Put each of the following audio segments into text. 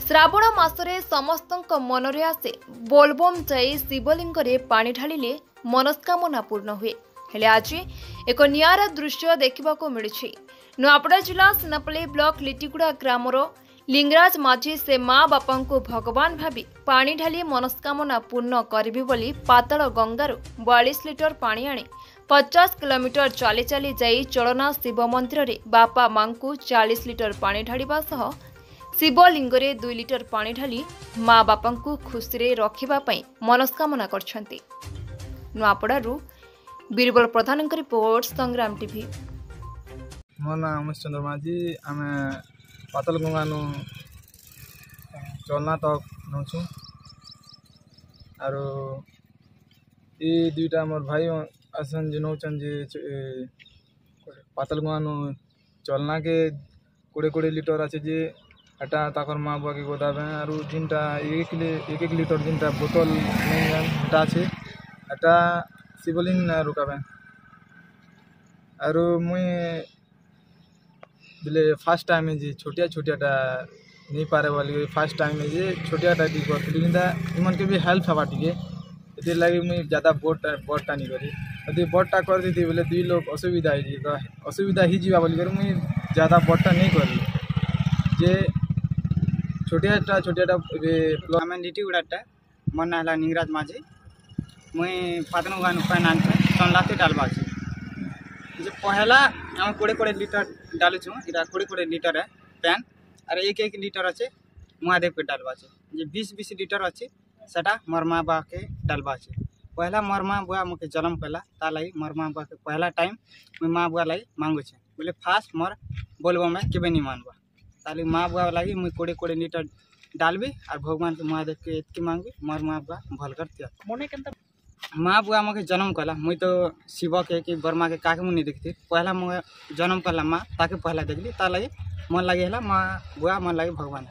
श्रावण मासरे समस्तक मनरे आसे बोलबम जाई शिवलिंग पानी ढालिले मनस्कामना पूर्ण हुए। हेले आज एक नियारा दृश्य देखा मिली। नुआपड़ा जिला सिनापल्ली ब्लॉक लिटिगुड़ा ग्रामर लिंगराज माझी से माँ बापा को भगवान भावी पानी ढाली मनस्कामना पूर्ण करिबे बोली पाताल गंगारू 42 लिटर पानी आनी 50 किलोमीटर चली चली जाई चलना शिव मंदिर रे बापा मां को 40 लिटर पानी ढालिबा सह शिवलिंगरे 2 लिटर पानी ढाली माँ बापा को खुशी रे रखिबा पई मनस्कामना करछंती। नुआपड़ारू बीरबल प्रधान रिपोर्ट संग्राम टीवी। मो नाम उमेश चंद्र माझी आमे पातल गंगानु चलना तक नौछु आरो ई दुईटा मोर भाई आसन जे नौचन जे पातल गंगानु चलना के 20 लिटर আছে जे हटा ताकर माँ बुआ के गोदाबे आरो जिनटा एक लिटर जिनटा बोतल नहीं हटा আছে हटा शिवलिंग ना रुकाबे आरो मुई बिले फास्ट टाइम जी छोटिया नहीं पारे वाली फास्ट टाइम जे छोटियाटा टी करथिलिंदा इमन के भी हेल्प हवा टिके एते लागि मुई ज्यादा बोटटा नहीं करी यदि बोटटा कर दी बोले दुई लोग असुविधा ही तो असुविधा ही जीवा बोली कर मुई ज्यादा बोटटा नहीं करी जे छोटियाटा आमे लिटिगुड़ाटा मन नाला लिंगराज माझी मुई पातन गान पैन आनते तनलाते डालबा छी जे पहला हम 20 लिटर डालु छु इरा 20 लिटर है पैन अरे एक लिटर अच्छे महादेव के डालबा छे जे 20 लिटर अच्छे सेटा मोर माँ बा के डालबा छे। पहला मोर माँ बुआ मके जन्म कला ता लगी मोर माँ बा के पहला टाइम मुई माँ बुआ लगी मांगु छे बोले फास्ट मोर बोलबो में केबे नहीं मानबा ताली माँ बुआ लगी मुई 20 लिटर डालबी और भगवान के महादेव के एतकी मांगबी मोर माँ बुआ भल करतिया मने केनता माँ बुआ मके जन्म कला मुई तो शिव के कि बर्मा के काके मुनी देखती पहला मगे जन्म कला माँ ताके पहला देखली ता लगी मन लगे है माँ बुआ मन लगे भगवान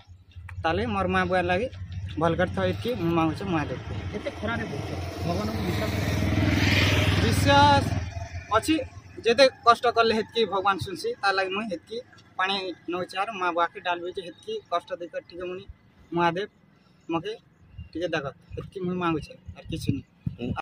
ताले मोर माँ बुआ लगे भल करता इतकी मांगु छे महादेव के एते खरा रे भगवान को विश्वास अछि जेते कष्ट करले हेतकी भगवान सुनसी ता लगी मुई हेतकी पानी नौचार माँ बुआ के डालबे जे हेतकी कष्ट देकर ठीक मुनी महादेव मके ठीक देखत हेतकी मुई मांगु छे और किछ नहीं।